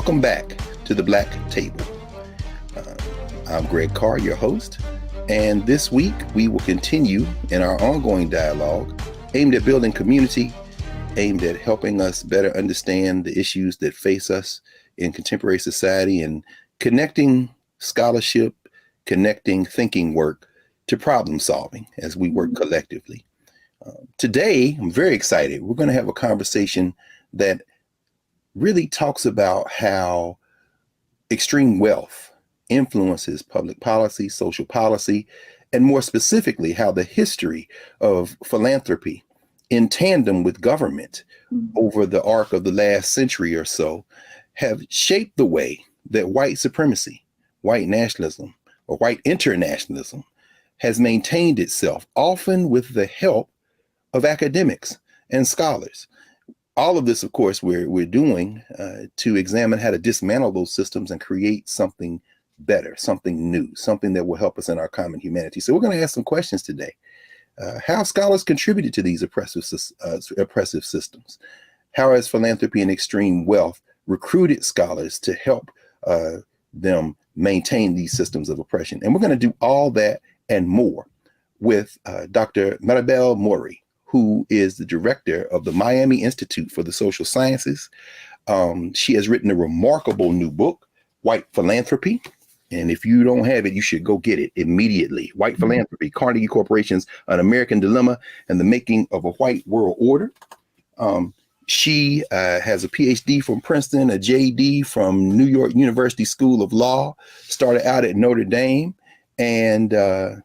Welcome back to the Black Table. I'm Greg Carr, your host, and this week we will continue in our ongoing dialogue aimed at building community, aimed at helping us better understand the issues that face us in contemporary society and connecting scholarship, connecting thinking work to problem solving as we work collectively. Today, I'm very excited. We're going to have a conversation that really talks about how extreme wealth influences public policy, social policy, and more specifically, how the history of philanthropy in tandem with government over the arc of the last century or so have shaped the way that white supremacy, white nationalism, or white internationalism has maintained itself, often with the help of academics and scholars. All of this, of course, we're doing to examine how to dismantle those systems and create something better, something new, something that will help us in our common humanity. So we're going to ask some questions today. How have scholars contributed to these oppressive systems? How has philanthropy and extreme wealth recruited scholars to help them maintain these systems of oppression? And we're going to do all that and more with Dr. Maribel Mori, who is the director of the Miami Institute for the Social Sciences. She has written a remarkable new book, White Philanthropy. And if you don't have it, you should go get it immediately. White Philanthropy, Carnegie Corporation's An American Dilemma and the Making of a White World Order. She has a PhD from Princeton, a JD from New York University School of Law, started out at Notre Dame, and a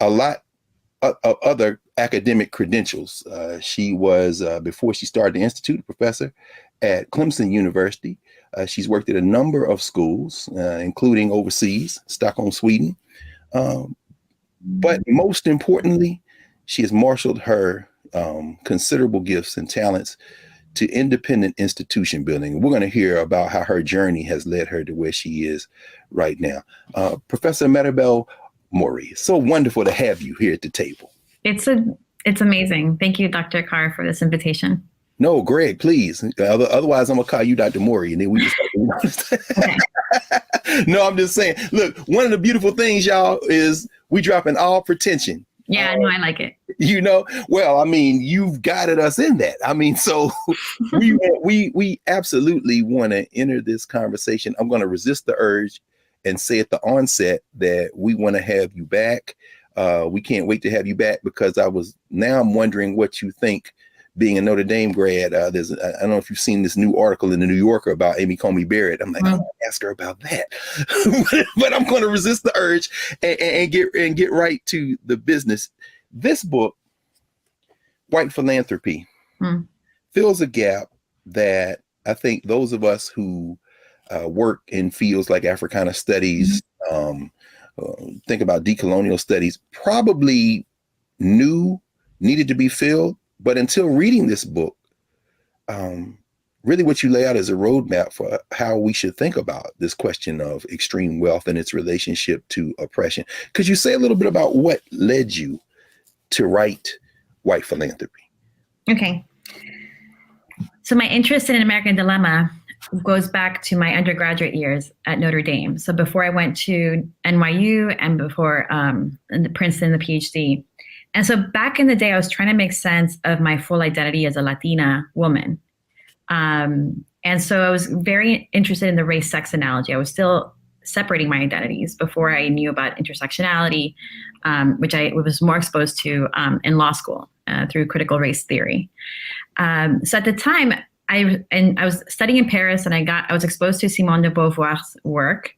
lot of other academic credentials. She was, before she started the Institute, a professor at Clemson University. She's worked at a number of schools, including overseas, Stockholm, Sweden. But most importantly, she has marshaled her considerable gifts and talents to independent institution building. We're going to hear about how her journey has led her to where she is right now. Professor Maribel Mori, so wonderful to have you here at the table. It's amazing. Thank you, Dr. Carr, for this invitation. No, Greg, please. Otherwise, I'm going to call you Dr. Mori, and then we just okay. No, I'm just saying, look, one of the beautiful things, y'all, is we dropping all pretension. Yeah, no, I like it. Well, I mean, you've guided us in that. I mean, so we absolutely want to enter this conversation. I'm going to resist the urge and say at the onset that we want to have you back. We can't wait to have you back because I'm wondering what you think. Being a Notre Dame grad, I don't know if you've seen this new article in the New Yorker about Amy Coney Barrett. I'm like, I want to ask her about that, but I'm going to resist the urge and get right to the business. This book, White Philanthropy, fills a gap that I think those of us who work in fields like Africana studies, think about decolonial studies, probably knew needed to be filled. But until reading this book, really what you lay out is a roadmap for how we should think about this question of extreme wealth and its relationship to oppression. Could you say a little bit about what led you to write White Philanthropy? Okay. So my interest in An American Dilemma goes back to my undergraduate years at Notre Dame. So before I went to NYU and before Princeton, the PhD. And so back in the day, I was trying to make sense of my full identity as a Latina woman. And so I was very interested in the race-sex analogy. I was still separating my identities before I knew about intersectionality, which I was more exposed to in law school through critical race theory. So at the time, I was studying in Paris, and I was exposed to Simone de Beauvoir's work.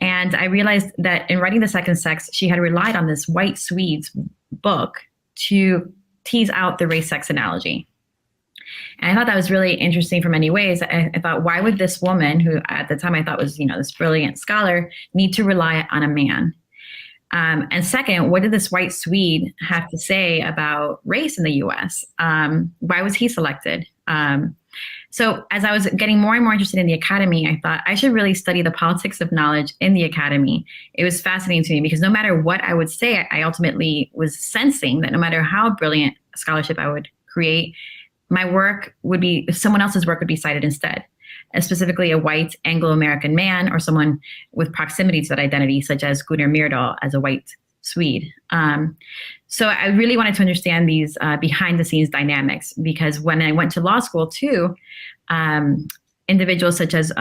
And I realized that in writing The Second Sex, she had relied on this white Swede's book to tease out the race-sex analogy. And I thought that was really interesting for many ways. I thought, why would this woman, who at the time I thought was, this brilliant scholar, need to rely on a man? And second, what did this white Swede have to say about race in the US? Why was he selected? So as I was getting more and more interested in the academy, I thought I should really study the politics of knowledge in the academy. It was fascinating to me because no matter what I would say, I ultimately was sensing that no matter how brilliant scholarship I would create, my work would be, someone else's work would be cited instead. specifically a white Anglo-American man or someone with proximity to that identity, such as Gunnar Myrdal as a white Swede. So I really wanted to understand these behind the scenes dynamics, because when I went to law school too, individuals such as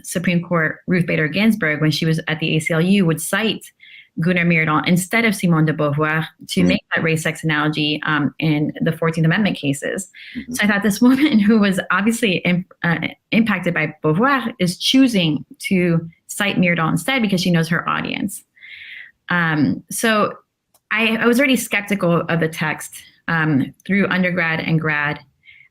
Supreme Court Ruth Bader Ginsburg, when she was at the ACLU, would cite Gunnar Myrdal instead of Simone de Beauvoir to make that race-sex analogy in the 14th Amendment cases. So I thought this woman who was obviously impacted by Beauvoir is choosing to cite Myrdal instead because she knows her audience. So I was already skeptical of the text through undergrad and grad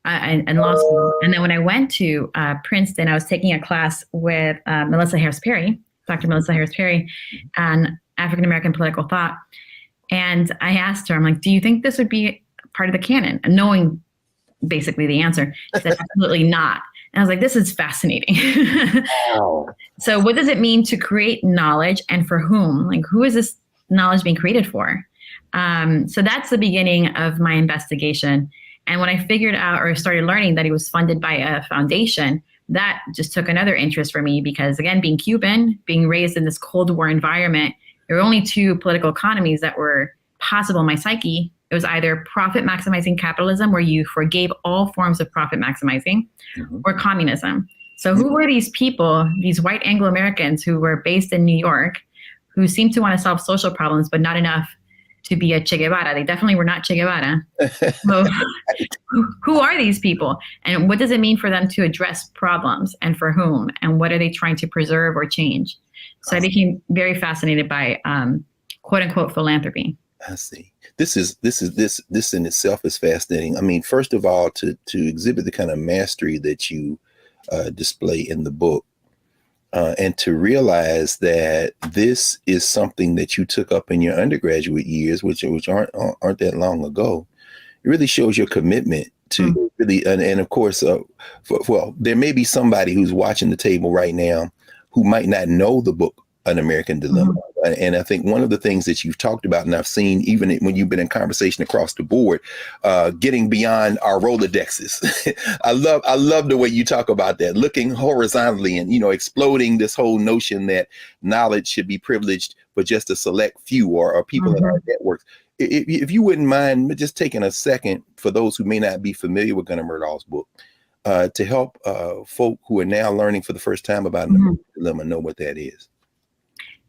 and law school. And then when I went to Princeton, I was taking a class with Melissa Harris Perry, Dr. Melissa Harris Perry, on African-American political thought. And I asked her, I'm like, do you think this would be part of the canon? And knowing basically the answer, she said, absolutely not. And I was like, this is fascinating. Wow. So what does it mean to create knowledge, and for whom? Like, who is this knowledge being created for? So that's the beginning of my investigation. And when I figured out or started learning that he was funded by a foundation, that just took another interest for me, because again, being Cuban, being raised in this Cold War environment, there were only two political economies that were possible in my psyche. It was either profit maximizing capitalism, where you forgave all forms of profit maximizing, or communism. So who were these people, these white Anglo-Americans who were based in New York, who seemed to want to solve social problems, but not enough to be a Che Guevara? They definitely were not Che Guevara. So who are these people? And what does it mean for them to address problems, and for whom? And what are they trying to preserve or change? So I became very fascinated by quote unquote philanthropy. I see. This in itself is fascinating. I mean, first of all, to exhibit the kind of mastery that you display in the book, and to realize that this is something that you took up in your undergraduate years, which aren't that long ago. It really shows your commitment to really, and of course, well, there may be somebody who's watching the table right now who might not know the book, An American Dilemma. And I think one of the things that you've talked about, and I've seen even when you've been in conversation across the board, getting beyond our Rolodexes. I love the way you talk about that, looking horizontally and, exploding this whole notion that knowledge should be privileged for just a select few or people in our networks. If you wouldn't mind just taking a second for those who may not be familiar with Gunnar Myrdal's book, to help folk who are now learning for the first time about An American Dilemma know what that is.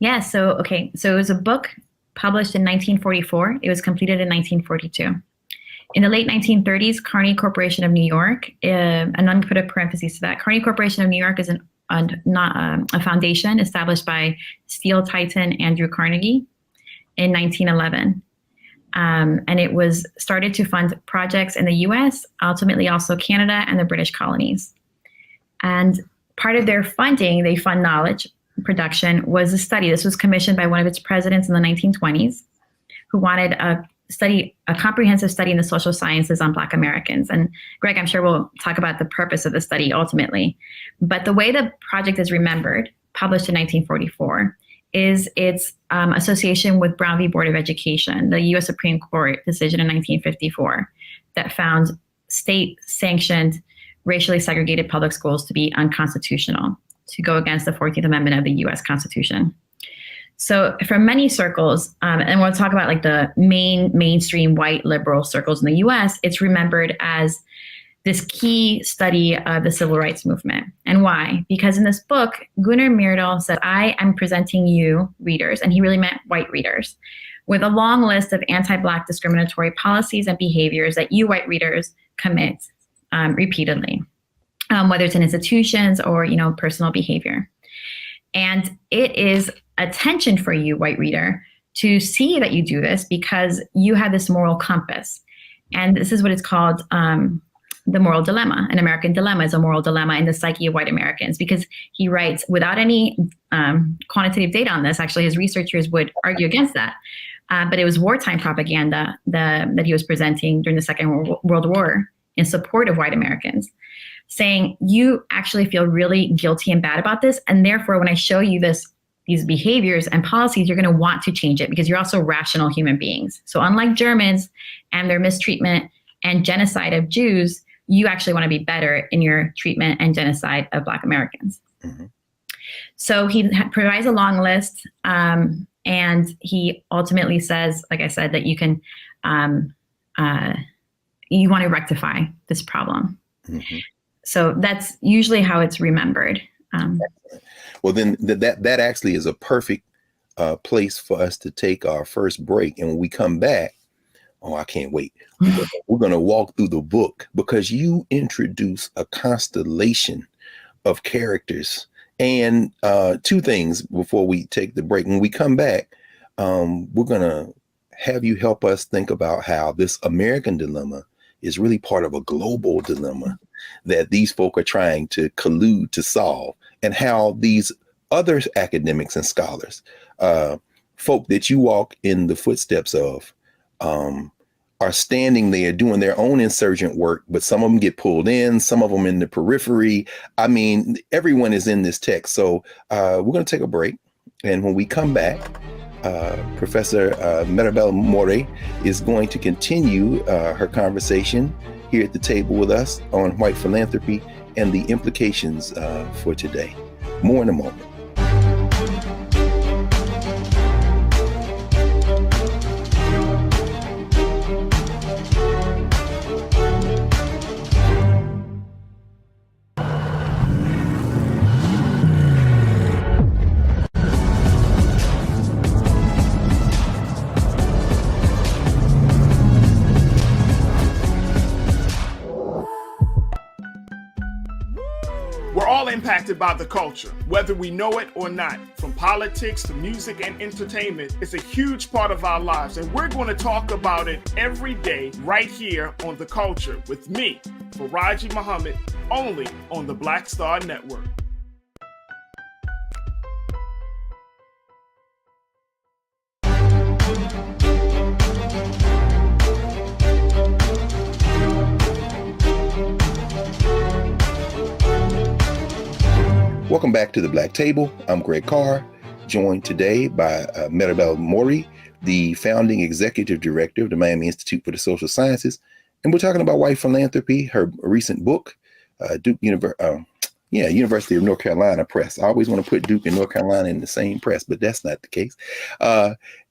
Yeah, so it was a book published in 1944. It was completed in 1942. In the late 1930s, Carnegie Corporation of New York, and I'm going to put a parenthesis to that, Carnegie Corporation of New York is a foundation established by steel titan Andrew Carnegie in 1911. And it was started to fund projects in the US, ultimately also Canada and the British colonies. And part of their funding, they fund knowledge production, was a study. This was commissioned by one of its presidents in the 1920s, who wanted a comprehensive study in the social sciences on Black Americans. And Greg, I'm sure we'll talk about the purpose of the study ultimately. But the way the project is remembered, published in 1944, is its association with Brown v. Board of Education, the U.S. Supreme Court decision in 1954 that found state-sanctioned, racially segregated public schools to be unconstitutional, to go against the 14th Amendment of the U.S. Constitution. So from many circles, and we'll talk about like the mainstream white liberal circles in the U.S., it's remembered as this key study of the civil rights movement. And why? Because in this book, Gunnar Myrdal said, I am presenting you, readers, and he really meant white readers, with a long list of anti-Black discriminatory policies and behaviors that you white readers commit repeatedly. Whether it's in institutions or, personal behavior. And it is a tension for you, white reader, to see that you do this because you have this moral compass. And this is what it's called the moral dilemma. An American dilemma is a moral dilemma in the psyche of white Americans, because he writes without any quantitative data on this. Actually, his researchers would argue against that. But it was wartime propaganda that he was presenting during the Second World War in support of white Americans, saying you actually feel really guilty and bad about this. And therefore, when I show you these behaviors and policies, you're going to want to change it because you're also rational human beings. So unlike Germans and their mistreatment and genocide of Jews, you actually want to be better in your treatment and genocide of Black Americans. Mm-hmm. So he provides a long list, and he ultimately says, like I said, that you can, you want to rectify this problem. Mm-hmm. So that's usually how it's remembered. Well, then that actually is a perfect place for us to take our first break. And when we come back, oh, I can't wait. We're going to walk through the book, because you introduce a constellation of characters. And two things before we take the break. When we come back, we're going to have you help us think about how this American dilemma is really part of a global dilemma that these folk are trying to collude to solve, and how these other academics and scholars, folk that you walk in the footsteps of, are standing there doing their own insurgent work, but some of them get pulled in, some of them in the periphery. I mean, everyone is in this text. So we're going to take a break. And when we come back, Professor Maribel More is going to continue her conversation here at the table with us on white philanthropy and the implications for today. More in a moment. We're all impacted by the culture, whether we know it or not. From politics to music and entertainment, it's a huge part of our lives, and we're going to talk about it every day right here on The Culture with me, Faraji Muhammad, only on the Black Star Network. Welcome back to the Black Table. I'm Greg Carr, joined today by Maribel More, the founding executive director of the Miami Institute for the Social Sciences. And we're talking about white philanthropy, her recent book, University of North Carolina Press. I always want to put Duke and North Carolina in the same press, but that's not the case.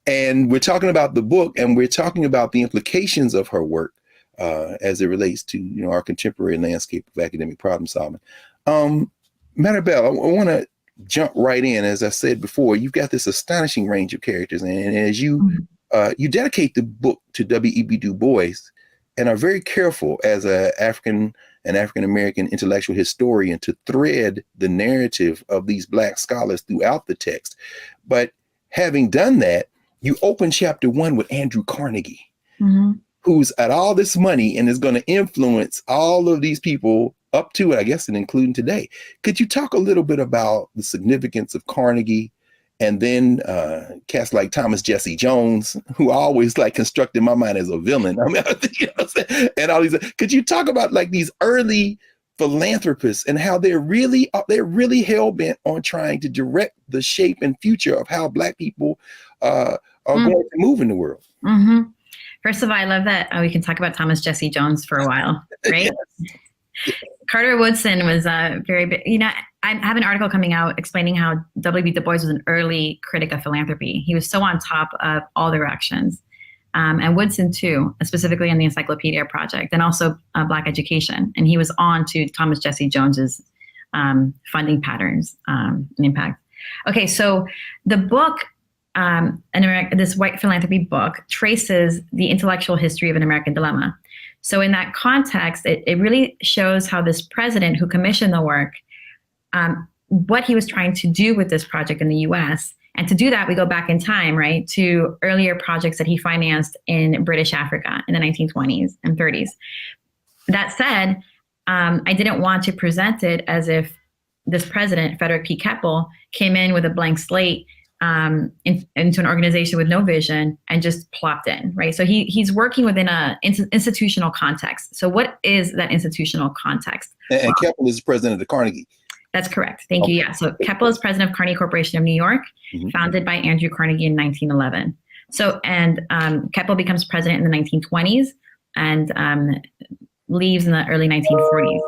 And we're talking about the book, and we're talking about the implications of her work as it relates to, our contemporary landscape of academic problem solving. Maribel, I want to jump right in. As I said before, you've got this astonishing range of characters, and as you dedicate the book to W.E.B. Du Bois, and are very careful as an African American intellectual historian to thread the narrative of these Black scholars throughout the text. But having done that, you open chapter 1 with Andrew Carnegie, who's at all this money and is going to influence all of these people up to it, I guess, and including today. Could you talk a little bit about the significance of Carnegie, and then cats like Thomas Jesse Jones, who I always construct in my mind as a villain? I mean, and all these. Could you talk about these early philanthropists and how they're really hell bent on trying to direct the shape and future of how Black people are going to move in the world? Mm-hmm. First of all, I love that we can talk about Thomas Jesse Jones for a while, right? Yes. Carter Woodson was very big. I have an article coming out explaining how W.B. Du Bois was an early critic of philanthropy. He was so on top of all directions. And Woodson too, specifically on the Encyclopedia Project, and also Black education. And he was on to Thomas Jesse Jones's funding patterns and impact. Okay, so the book, this white philanthropy book, traces the intellectual history of an American dilemma. So in that context, it really shows how this president who commissioned the work, what he was trying to do with this project in the US. And to do that, we go back in time, right, to earlier projects that he financed in British Africa in the 1920s and 30s. That said, I didn't want to present it as if this president, Frederick P. Keppel, came in with a blank slate into an organization with no vision and just plopped in, right? So he's working within an institutional context. So what is that institutional context? And Keppel is president of the Carnegie. That's correct. Thank you. Yeah. So Keppel is president of Carnegie Corporation of New York, founded by Andrew Carnegie in 1911. So, and Keppel becomes president in the 1920s. And leaves in the early 1940s.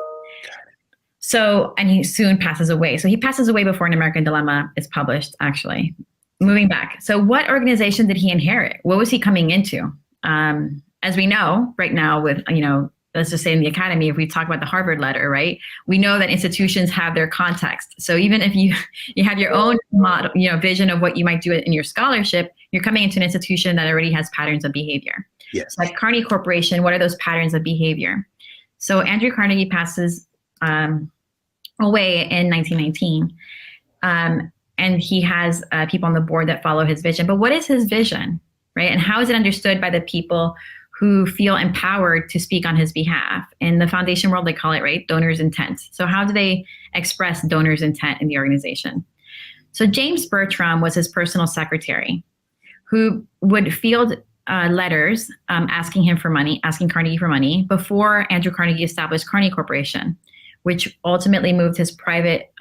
So, and he soon passes away. So he passes away before An American Dilemma is published, actually. Moving back. So what organization did he inherit? What was he coming into? As we know right now with, let's just say in the academy, if we talk about the Harvard letter, right? We know that institutions have their context. So even if you have your own model, vision of what you might do in your scholarship, you're coming into an institution that already has patterns of behavior. Yes. Like Carnegie Corporation, what are those patterns of behavior? So Andrew Carnegie passes away in 1919. And he has people on the board that follow his vision. But what is his vision, right? And how is it understood by the people who feel empowered to speak on his behalf? In the foundation world, they call it, right, donors' intent. So how do they express donors' intent in the organization? So James Bertram was his personal secretary who would field letters asking him for money, asking Carnegie for money before Andrew Carnegie established Carnegie Corporation, which ultimately moved his private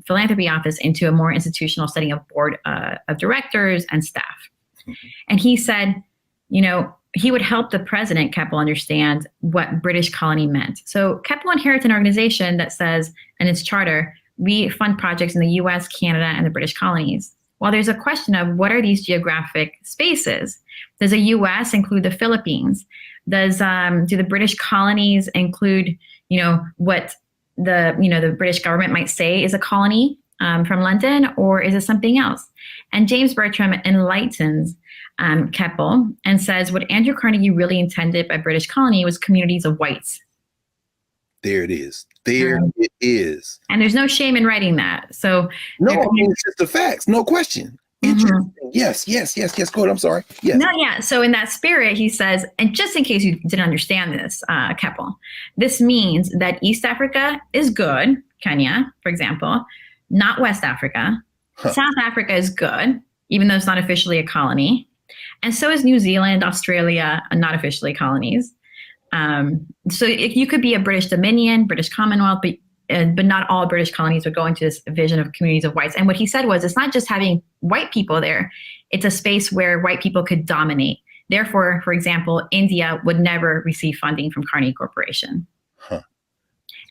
philanthropy office into a more institutional setting of board of directors and staff. And he said, he would help the president, Keppel, understand what British colony meant. So Keppel inherits an organization that says, in its charter, we fund projects in the US, Canada, and the British colonies. Well, there's a question of what are these geographic spaces? Does the US include the Philippines? Do the British colonies include, what the British government might say is a colony from London, or is it something else? And James Bertram enlightens Keppel and says what Andrew Carnegie really intended by British colony was communities of whites. There it is. It is. And there's no shame in writing that. So it's just the facts. No question. Interesting. Yes. Go ahead. I'm sorry. Yes. No, yeah. So in that spirit, he says, and just in case you didn't understand this, Keppel, this means that East Africa is good, Kenya, for example, not West Africa. South Africa is good, even though it's not officially a colony. And so is New Zealand, Australia, not officially colonies. So you could be a British Dominion, British Commonwealth, but not all British colonies would go into this vision of communities of whites. And what he said was, it's not just having white people there, it's a space where white people could dominate. Therefore, for example, India would never receive funding from Carnegie Corporation.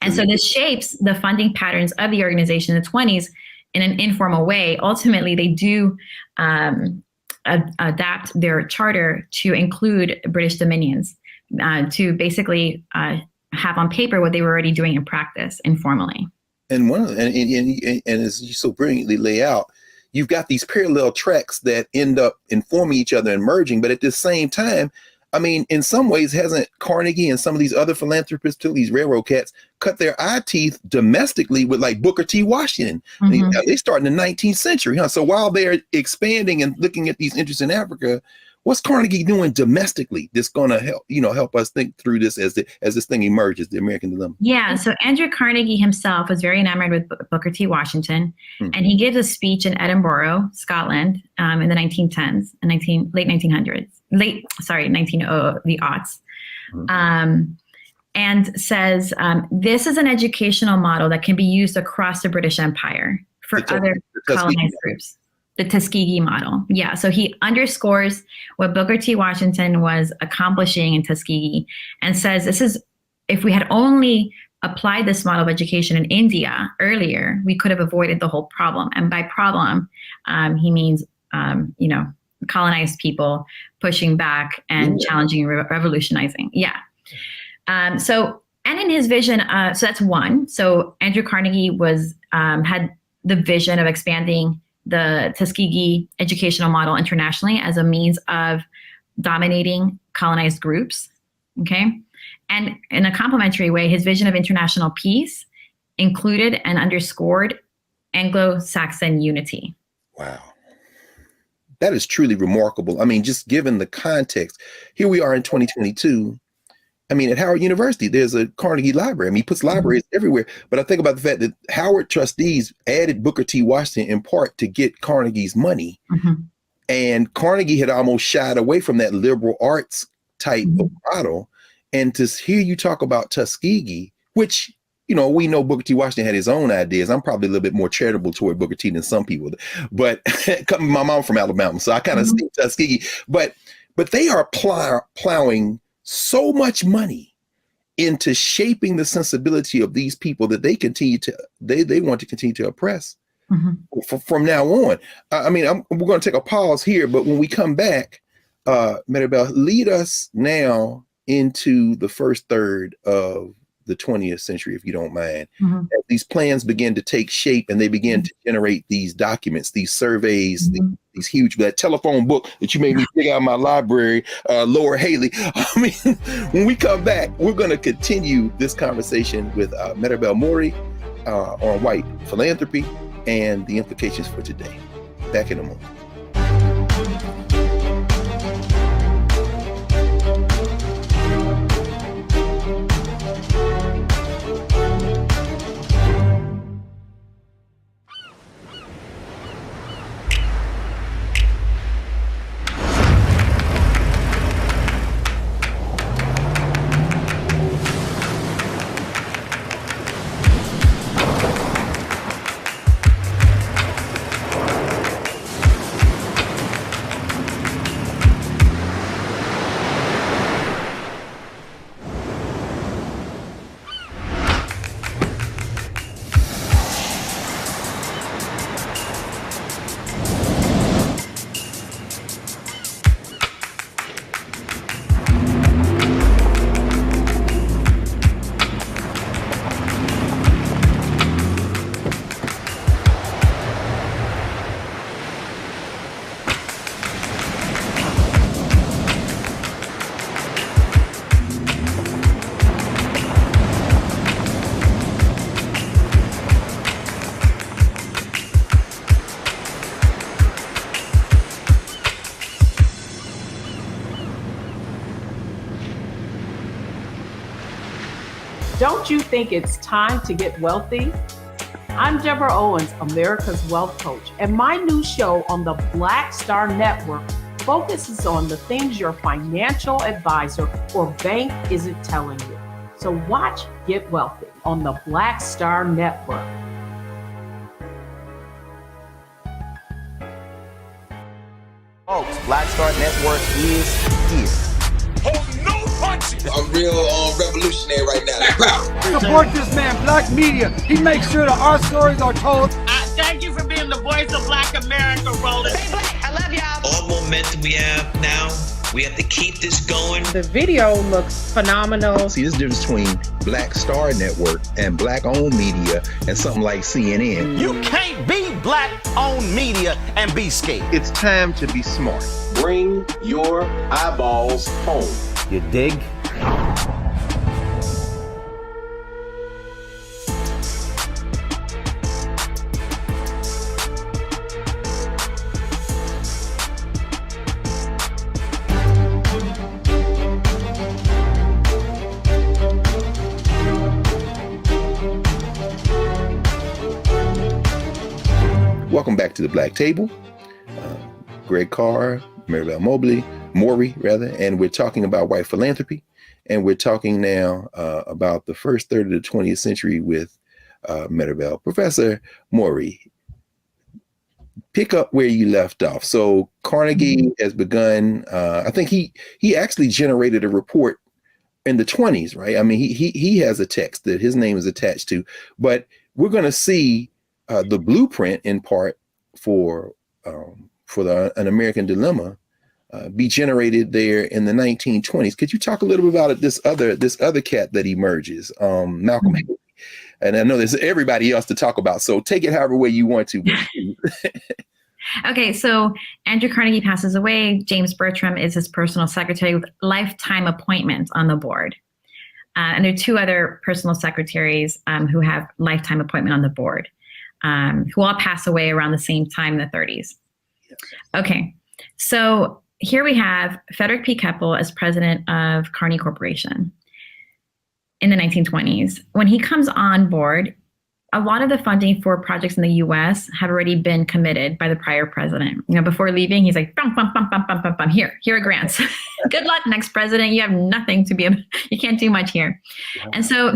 And so this shapes the funding patterns of the organization in the 20s in an informal way. Ultimately, they do adapt their charter to include British dominions, to basically have on paper what they were already doing in practice informally. And as you so brilliantly lay out, you've got these parallel tracks that end up informing each other and merging. But at the same time, I mean, in some ways, hasn't Carnegie and some of these other philanthropists, too, these railroad cats, cut their eye teeth domestically with like Booker T. Washington? They start in the 19th century, huh? So while they're expanding and looking at these interests in Africa, what's Carnegie doing domestically that's going to help us think through this as this thing emerges, the American Dilemma? Yeah. So Andrew Carnegie himself was very enamored with Booker T. Washington, and he gives a speech in Edinburgh, Scotland, in the 1910s and late 1900s, the aughts, and says this is an educational model that can be used across the British Empire for other colonized groups. The Tuskegee model. Yeah. So he underscores what Booker T. Washington was accomplishing in Tuskegee and says if we had only applied this model of education in India earlier, we could have avoided the whole problem. And by problem, he means, colonized people pushing back and challenging, revolutionizing. Yeah. And in his vision, so that's one. So Andrew Carnegie had the vision of expanding the Tuskegee educational model internationally as a means of dominating colonized groups, okay? And in a complementary way, his vision of international peace included and underscored Anglo-Saxon unity. Wow. That is truly remarkable. I mean, just given the context, here we are in 2022. I mean, at Howard University, there's a Carnegie Library. I mean, he puts libraries everywhere. But I think about the fact that Howard trustees added Booker T. Washington in part to get Carnegie's money. And Carnegie had almost shied away from that liberal arts type of model. And to hear you talk about Tuskegee, which, we know Booker T. Washington had his own ideas. I'm probably a little bit more charitable toward Booker T. than some people. But my mom from Alabama, so I kind of see Tuskegee. But they are plowing so much money into shaping the sensibility of these people that they want to continue to oppress from now on. We're going to take a pause here, but when we come back, Maribel, lead us now into the first third of the 20th century, if you don't mind. As these plans begin to take shape and they begin to generate these documents, these surveys, these huge, that telephone book that you made me dig out of my library, Laura Haley. When we come back, we're going to continue this conversation with Maribel Mori on white philanthropy and the implications for today. Back in a moment. Don't you think it's time to get wealthy? I'm Deborah Owens, America's Wealth Coach, and my new show on the Black Star Network focuses on the things your financial advisor or bank isn't telling you. So watch Get Wealthy on the Black Star Network. Folks, Black Star Network is here. Oh, no punches! I'm real revolutionary right now. Support this man, Black Media. He makes sure that our stories are told. Thank you for being the voice of Black America, Roland. Stay black. I love y'all. All momentum we have now, we have to keep this going. The video looks phenomenal. See, this difference between Black Star Network and Black-owned media and something like CNN. You can't be Black-owned media and be scared. It's time to be smart. Bring your eyeballs home. You dig? Welcome back to the Black Table. Greg Carr, Maribel Mori, and we're talking about white philanthropy, and we're talking now about the first third of the 20th century with Maribel. Professor Mori, pick up where you left off. So Carnegie has begun. I think he actually generated a report in the 20s, right? I mean, he has a text that his name is attached to, but we're going to see the blueprint in part for an American Dilemma be generated there in the 1920s. Could you talk a little bit about it? This other cat that emerges, Malcolm Haley, and I know there's everybody else to talk about. So take it however way you want to. Okay, so Andrew Carnegie passes away. James Bertram is his personal secretary with lifetime appointments on the board. And there are two other personal secretaries who have lifetime appointment on the board, who all pass away around the same time in the 30s. Okay, so here we have Frederick P. Keppel as president of Carnegie Corporation in the 1920s. When he comes on board, a lot of the funding for projects in the U.S. had already been committed by the prior president. You know, before leaving, he's like, bum, bum, bum, bum, bum, bum, bum. Here are grants. Good luck, next president. You have nothing to be able, you can't do much here. Wow. And so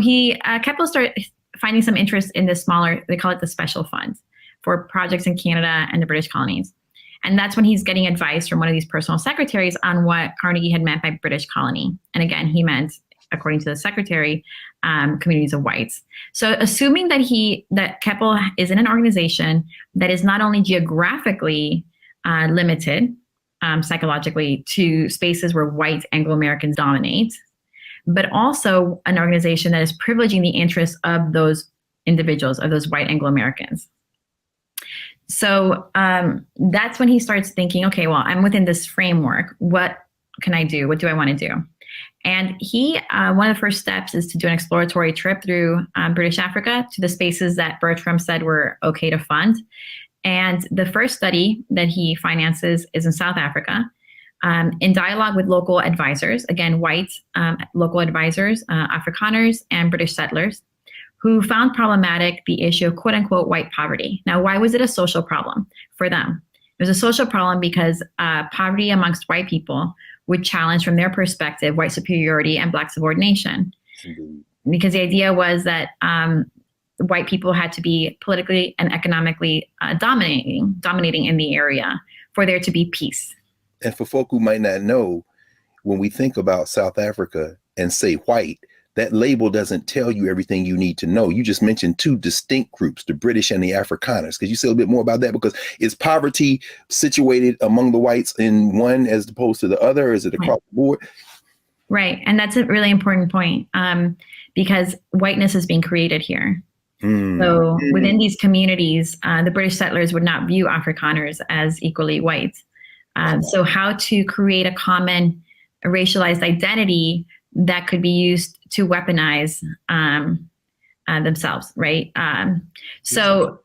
Keppel started finding some interest in the smaller, they call it the special funds for projects in Canada and the British colonies. And that's when he's getting advice from one of these personal secretaries on what Carnegie had meant by British colony. And again, he meant according to the secretary, communities of whites. So assuming that Keppel is in an organization that is not only geographically limited psychologically to spaces where white Anglo-Americans dominate, but also an organization that is privileging the interests of those individuals, of those white Anglo-Americans. So that's when he starts thinking, okay, well, I'm within this framework. What can I do? What do I want to do? And he, one of the first steps is to do an exploratory trip through British Africa to the spaces that Bertram said were okay to fund. And the first study that he finances is in South Africa, in dialogue with local advisors, again, white local advisors, Afrikaners, and British settlers, who found problematic the issue of quote unquote white poverty. Now, why was it a social problem for them? It was a social problem because poverty amongst white people would challenge, from their perspective, white superiority and Black subordination. Mm-hmm. Because the idea was that white people had to be politically and economically dominating in the area for there to be peace. And for folk who might not know, when we think about South Africa and say white, that label doesn't tell you everything you need to know. You just mentioned two distinct groups, the British and the Afrikaners. Could you say a little bit more about that? Because is poverty situated among the whites in one as opposed to the other? Or is it across the board? Right. And that's a really important point because whiteness is being created here. So within these communities, the British settlers would not view Afrikaners as equally white. So how to create a common racialized identity that could be used to weaponize themselves, right? So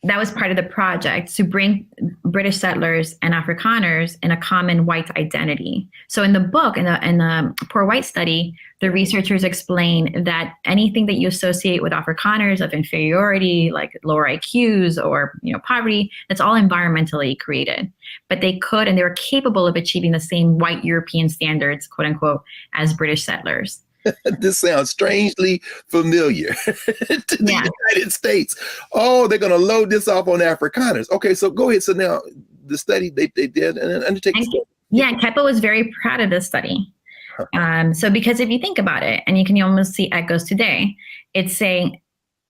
that was part of the project, to bring British settlers and Afrikaners in a common white identity. So in the book, in the Poor White Study, the researchers explain that anything that you associate with Afrikaners of inferiority, like lower IQs or poverty, that's all environmentally created. But they could, and they were capable of achieving the same white European standards, quote unquote, as British settlers. This sounds strangely familiar to the United States. Oh, they're going to load this off on Afrikaners. Okay, so go ahead. So now the study they did and undertake. And Keppel was very proud of this study. So because if you think about it, and you can almost see echoes today, it's saying,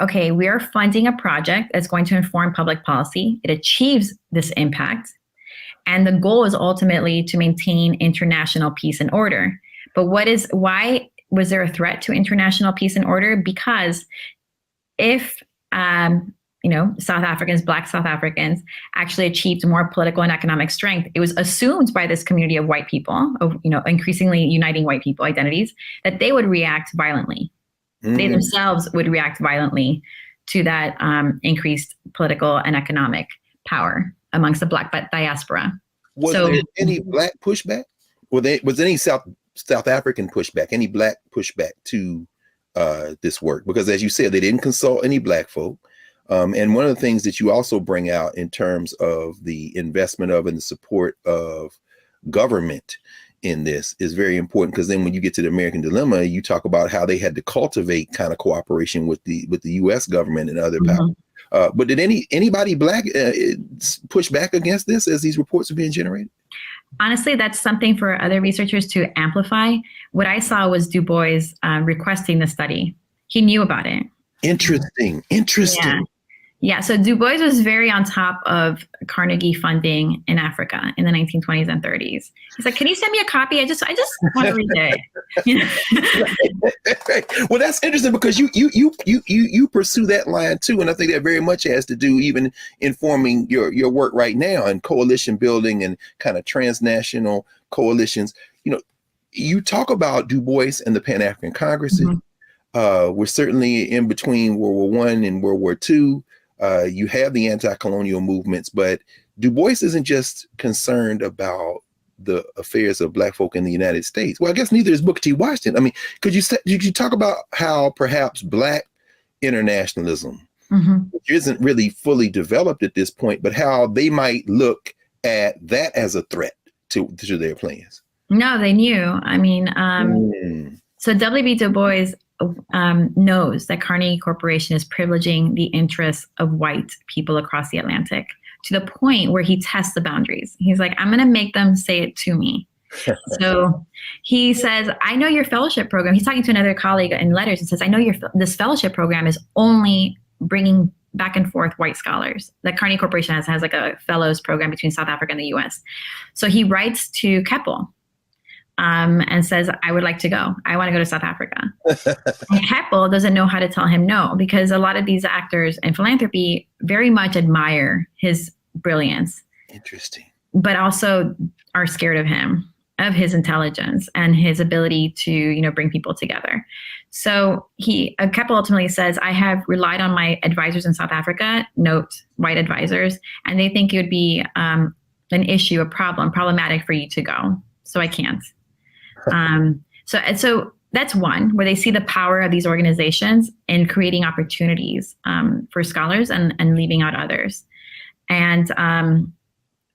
okay, we are funding a project that's going to inform public policy. It achieves this impact. And the goal is ultimately to maintain international peace and order. But why was there a threat to international peace and order? Because if, South Africans, Black South Africans, actually achieved more political and economic strength, it was assumed by this community of white people, of increasingly uniting white people identities, that they would react violently. They themselves would react violently to that increased political and economic power amongst the Black diaspora. Was there any Black pushback? Was there any South African pushback, any Black pushback to this work? Because as you said, they didn't consult any Black folk. And one of the things that you also bring out in terms of the investment of and the support of government in this is very important, because then when you get to the American Dilemma, you talk about how they had to cultivate kind of cooperation with the U.S. government and other powers. But did anybody Black push back against this as these reports are being generated? Honestly, that's something for other researchers to amplify. What I saw was Du Bois requesting the study. He knew about it. Interesting. Yeah. So Du Bois was very on top of Carnegie funding in Africa in the 1920s and 30s. He's like, "Can you send me a copy? I just want to read it." Well, that's interesting because you pursue that line too, and I think that very much has to do even informing your work right now and coalition building and kind of transnational coalitions. You talk about Du Bois and the Pan-African Congresses. We're certainly in between World War I and World War II. You have the anti-colonial movements, but Du Bois isn't just concerned about the affairs of Black folk in the United States. Well, I guess neither is Booker T. Washington. I mean, could you talk about how perhaps Black internationalism, which isn't really fully developed at this point, but how they might look at that as a threat to their plans? No, they knew. I mean, so W.B. Du Bois knows that Carnegie Corporation is privileging the interests of white people across the Atlantic to the point where he tests the boundaries. He's like, I'm going to make them say it to me. So he says, I know your fellowship program. He's talking to another colleague in letters and says, I know this fellowship program is only bringing back and forth white scholars. The Carnegie Corporation has like a fellows program between South Africa and the US. So he writes to Keppel and says, I would like to go. I want to go to South Africa. And Keppel doesn't know how to tell him no, because a lot of these actors in philanthropy very much admire his brilliance. Interesting. But also are scared of him, of his intelligence and his ability to, bring people together. So Keppel ultimately says, I have relied on my advisors in South Africa, note white advisors, and they think it would be an issue, problematic for you to go. So I can't. So that's one where they see the power of these organizations in creating opportunities for scholars and leaving out others. And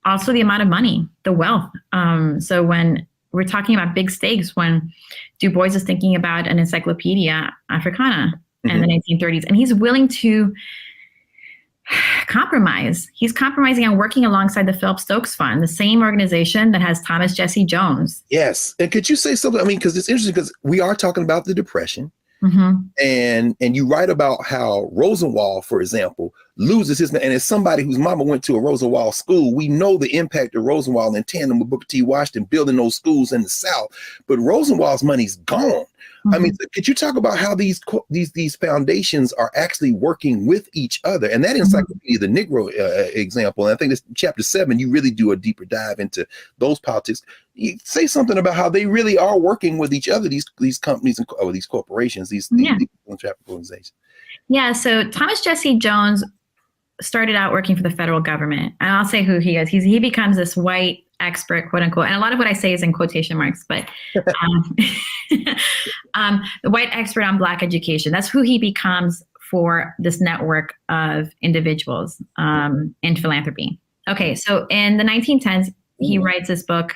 also the amount of money, the wealth. So when we're talking about big stakes, when Du Bois is thinking about an Encyclopedia Africana in the 1930s, and he's willing to compromise. He's compromising on working alongside the Philip Stokes Fund, the same organization that has Thomas Jesse Jones. Yes. And could you say something? I mean, because it's interesting because we are talking about the Depression. And you write about how Rosenwald, for example, loses his, and as somebody whose mama went to a Rosenwald school, we know the impact of Rosenwald in tandem with Booker T. Washington building those schools in the South. But Rosenwald's money's gone. I mean, could you talk about how these foundations are actually working with each other? And that encyclopedia, the Negro example, and I think this chapter 7, you really do a deeper dive into those politics. You say something about how they really are working with each other, these companies or these corporations, these philanthropic organizations. Yeah. So Thomas Jesse Jones started out working for the federal government, and I'll say who he is. He becomes this white expert, quote unquote, and a lot of what I say is in quotation marks, but the white expert on Black education. That's who he becomes for this network of individuals in philanthropy. Okay, so in the 1910s, he writes this book.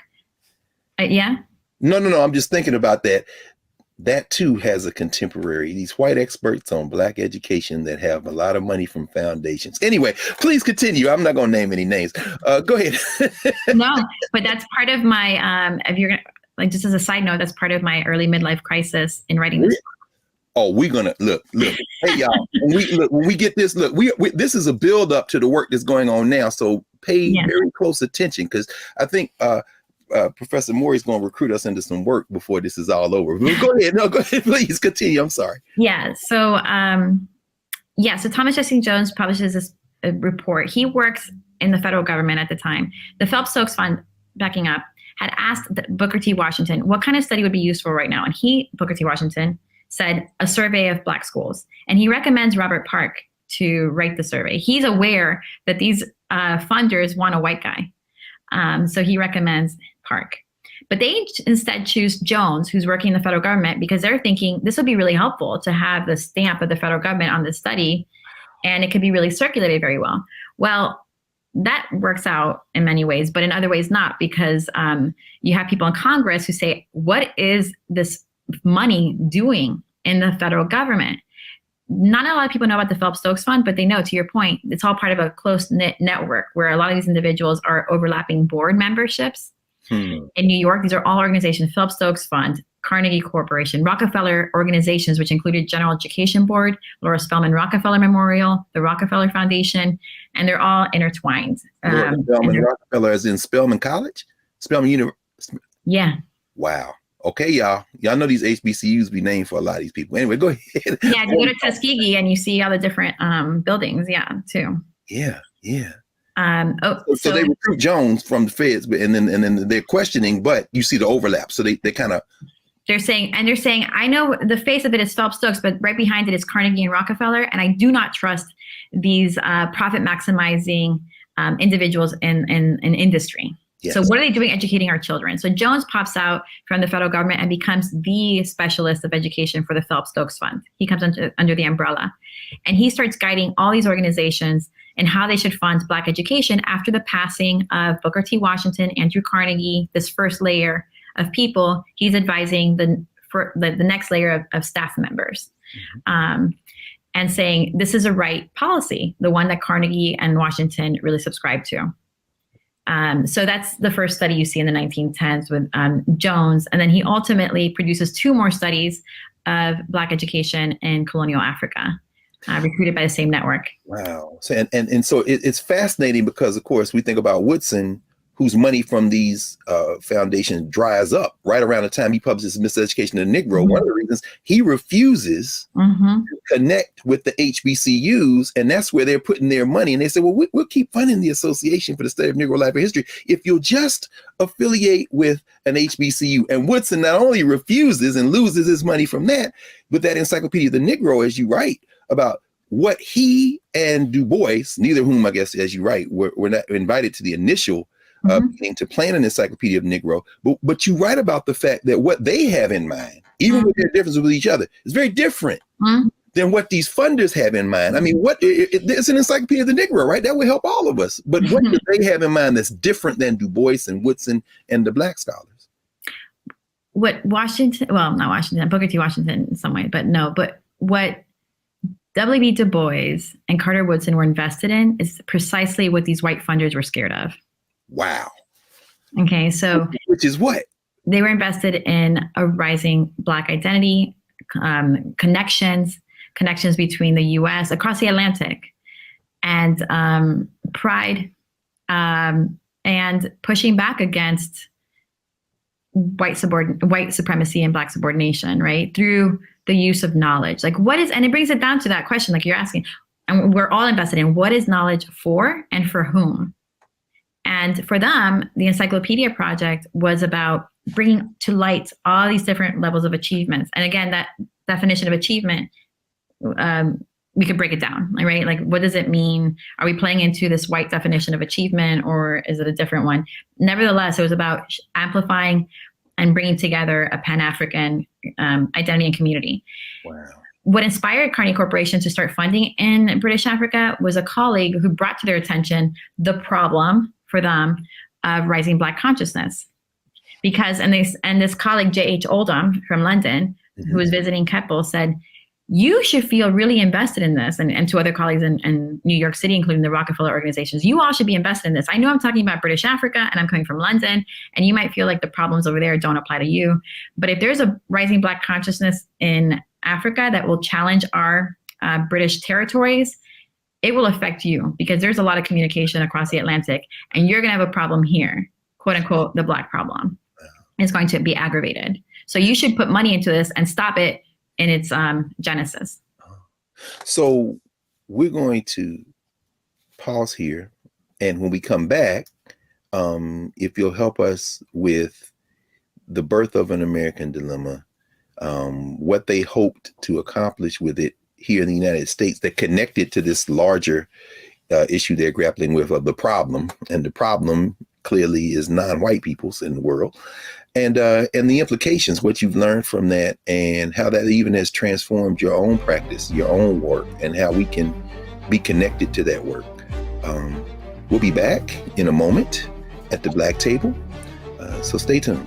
Yeah? No. I'm just thinking about that. That too has a contemporary, these white experts on Black education that have a lot of money from foundations. Anyway, please continue. I'm not going to name any names. Go ahead. No, but that's part of my, if you're like, just as a side note, that's part of my early midlife crisis in writing this book. Oh, we're going to look. Hey, y'all, when we get this, we this is a build up to the work that's going on now. So pay very close attention, because I think, Professor Morey's going to recruit us into some work before this is all over. Go ahead. No, go ahead. Please continue. I'm sorry. Yeah. So, so Thomas Jesse Jones publishes this report. He works in the federal government at the time. The Phelps Stokes Fund, backing up, had asked Booker T. Washington what kind of study would be useful right now. And Booker T. Washington, said a survey of Black schools. And he recommends Robert Park to write the survey. He's aware that these funders want a white guy. So he recommends Park. But they instead choose Jones, who's working in the federal government, because they're thinking this would be really helpful to have the stamp of the federal government on this study, and it could be really circulated very well. Well, that works out in many ways, but in other ways not, because you have people in Congress who say, what is this money doing in the federal government? Not a lot of people know about the Phelps Stokes Fund, but they know, to your point, it's all part of a close-knit network where a lot of these individuals are overlapping board memberships. In New York, these are all organizations: Phelps Stokes Fund, Carnegie Corporation, Rockefeller organizations, which included General Education Board, Laura Spelman Rockefeller Memorial, the Rockefeller Foundation, and they're all intertwined. Spelman Rockefeller as in Spelman College? Spelman University? Yeah. Wow. Okay, y'all know these HBCUs be named for a lot of these people. Anyway, go ahead. Yeah, you go to Tuskegee and you see all the different buildings, too. Yeah. So they recruit Jones from the feds, and then they're questioning, but you see the overlap. So they kind of they're saying, I know the face of it is Phelps Stokes, but right behind it is Carnegie and Rockefeller, and I do not trust these profit maximizing individuals in industry. Yes. So what are they doing educating our children? So Jones pops out from the federal government and becomes the specialist of education for the Phelps Stokes Fund. He comes under the umbrella, and he starts guiding all these organizations and how they should fund Black education after the passing of Booker T. Washington, Andrew Carnegie, this first layer of people. He's advising the next layer of staff members, and saying this is a right policy, the one that Carnegie and Washington really subscribed to. So that's the first study you see in the 1910s with Jones. And then he ultimately produces 2 more studies of Black education in colonial Africa, recruited by the same network. Wow. So, and so it's fascinating because, of course, we think about Woodson, whose money from these foundations dries up right around the time he publishes Miseducation of the Negro. Mm-hmm. One of the reasons he refuses to connect with the HBCUs, and that's where they're putting their money. And they say, well, we'll keep funding the Association for the Study of Negro Life and History if you'll just affiliate with an HBCU. And Woodson not only refuses and loses his money from that, but that Encyclopedia of the Negro, as you write about what he and Du Bois, neither of whom, I guess, as you write, were not invited to the initial meaning to plan an Encyclopedia of Negro, but you write about the fact that what they have in mind, even with their differences with each other, is very different than what these funders have in mind. I mean, it's an Encyclopedia of the Negro, right? That would help all of us. But what do they have in mind that's different than Du Bois and Woodson and the Black scholars? What Washington, well, not Washington, Booker T. Washington in some way, but what W.B. Du Bois and Carter Woodson were invested in is precisely what these white funders were scared of. Wow. Okay, so which is what? They were invested in a rising Black identity, connections between the U.S. across the Atlantic, and pride, and pushing back against white supremacy and Black subordination, right? Through the use of knowledge. Like and it brings it down to that question, like you're asking, and we're all invested in what is knowledge for and for whom? And for them, the Encyclopedia Project was about bringing to light all these different levels of achievements. And again, that definition of achievement, we could break it down, right? Like, what does it mean? Are we playing into this white definition of achievement, or is it a different one? Nevertheless, it was about amplifying and bringing together a Pan-African identity and community. Wow. What inspired Carnegie Corporation to start funding in British Africa was a colleague who brought to their attention the problem for them of rising Black consciousness. Because, and this colleague, J.H. Oldham from London, who was visiting Keppel, said, you should feel really invested in this, and to other colleagues in New York City, including the Rockefeller organizations, you all should be invested in this. I know I'm talking about British Africa, and I'm coming from London, and you might feel like the problems over there don't apply to you. But if there's a rising Black consciousness in Africa that will challenge our British territories, it will affect you, because there's a lot of communication across the Atlantic, and you're going to have a problem here, quote unquote, the Black problem is going to be aggravated. So you should put money into this and stop it in its genesis. So we're going to pause here, and when we come back, if you'll help us with the birth of an American dilemma, what they hoped to accomplish with it here in the United States that connected to this larger issue they're grappling with of the problem, and the problem clearly is non-white peoples in the world, and the implications, what you've learned from that, and how that even has transformed your own practice, your own work, and how we can be connected to that work. We'll be back in a moment at the Black Table, so stay tuned.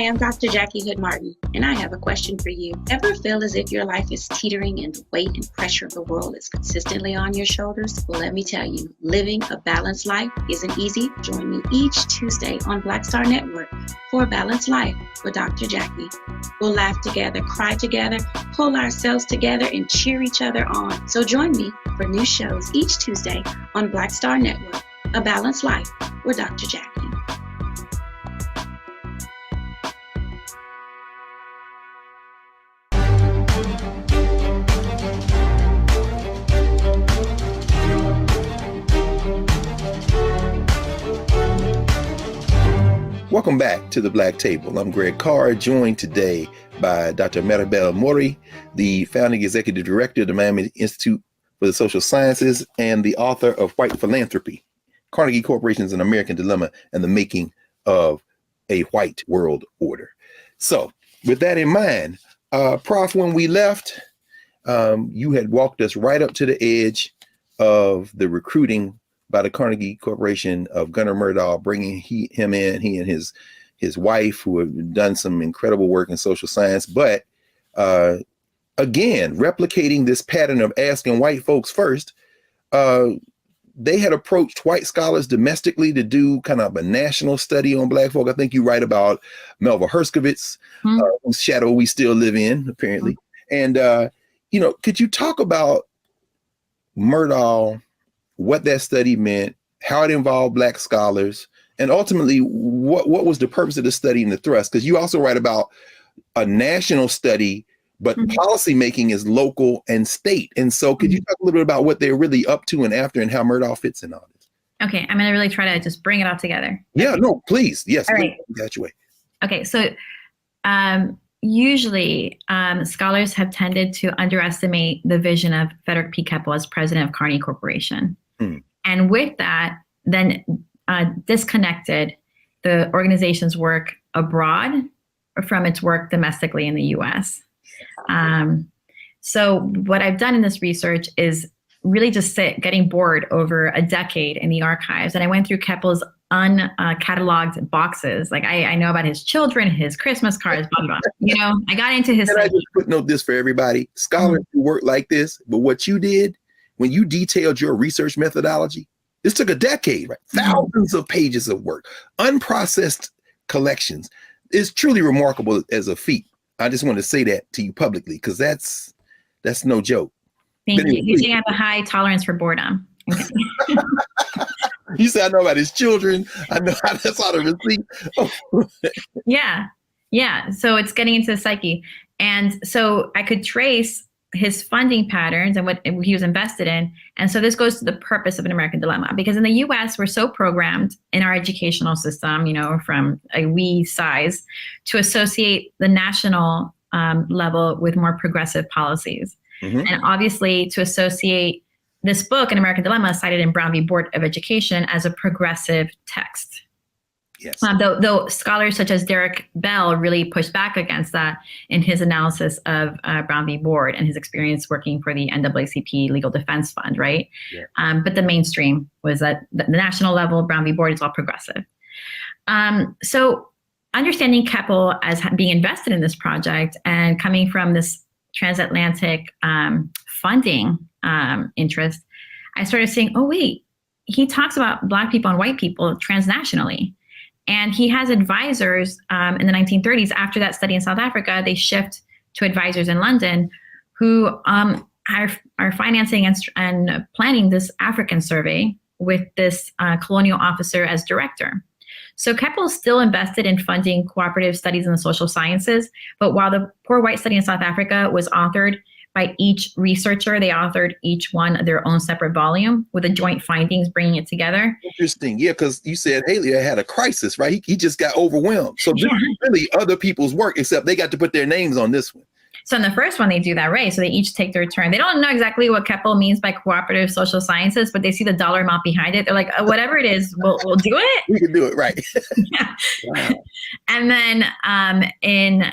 Hi, I'm Dr. Jackie Hood Martin, and I have a question for you. Ever feel as if your life is teetering and the weight and pressure of the world is consistently on your shoulders? Well, let me tell you, living a balanced life isn't easy. Join me each Tuesday on Black Star Network for A Balanced Life with Dr. Jackie. We'll laugh together, cry together, pull ourselves together, and cheer each other on. So join me for new shows each Tuesday on Black Star Network, A Balanced Life with Dr. Jackie. Welcome back to the Black Table. I'm Greg Carr, joined today by Dr. Maribel Mori, the founding executive director of the Miami Institute for the Social Sciences and the author of White Philanthropy, Carnegie Corporation's An American Dilemma and the Making of a White World Order. So with that in mind, Prof, when we left, you had walked us right up to the edge of the recruiting by the Carnegie Corporation of Gunnar Myrdal, bringing him in, he and his wife, who have done some incredible work in social science, but again, replicating this pattern of asking white folks first, they had approached white scholars domestically to do kind of a national study on Black folk. I think you write about Melva Herskovits, whose shadow we still live in, apparently. And, could you talk about Myrdal, what that study meant, how it involved Black scholars, and ultimately what was the purpose of the study and the thrust? Because you also write about a national study, but policy making is local and state. And so could you talk a little bit about what they're really up to and after and how Myrdal fits in all this? Okay, I'm going to really try to just bring it all together. Yeah, no, please. Yes, all right. Got your way. Okay, so usually scholars have tended to underestimate the vision of Frederick P. Keppel as president of Carnegie Corporation. And with that, then disconnected the organization's work abroad from its work domestically in the US. So what I've done in this research is really just getting bored over a decade in the archives. And I went through Keppel's uncatalogued boxes. Like I know about his children, his Christmas cards, blah, blah, blah. I got into his— Can I just footnote this for everybody? Scholars who work like this, but what you did, when you detailed your research methodology, this took a decade, right? Thousands of pages of work, unprocessed collections. It's truly remarkable as a feat. I just want to say that to you publicly, because that's no joke. Thank you. You think I have a high tolerance for boredom. Okay. You said I know about his children. I know how that's all the receipt. Yeah. So it's getting into the psyche. And so I could trace his funding patterns and what he was invested in. And so this goes to the purpose of An American Dilemma, because in the US, we're so programmed in our educational system, from a wee size, to associate the national level with more progressive policies. And obviously to associate this book, An American Dilemma, cited in Brown v. Board of Education, as a progressive text. Yes. Though scholars such as Derek Bell really pushed back against that in his analysis of Brown v. Board and his experience working for the NAACP Legal Defense Fund, right? Yeah. But the mainstream was that the national level, Brown v. Board is all progressive. So understanding Keppel as being invested in this project and coming from this transatlantic funding interest, I started saying, oh, wait, he talks about Black people and white people transnationally. And he has advisors in the 1930s. After that study in South Africa, they shift to advisors in London who are financing and planning this African survey with this colonial officer as director. So Keppel is still invested in funding cooperative studies in the social sciences, but while the Poor White Study in South Africa was authored by each researcher, they authored each one their own separate volume with the joint findings, bringing it together. Interesting. Yeah, because you said Haley had a crisis, right? He just got overwhelmed. So this is really other people's work, except they got to put their names on this one. So in the first one, they do that, right? So they each take their turn. They don't know exactly what Keppel means by cooperative social sciences, but they see the dollar amount behind it. They're like, whatever it is, we'll do it. We can do it, right? Yeah. Wow. And then in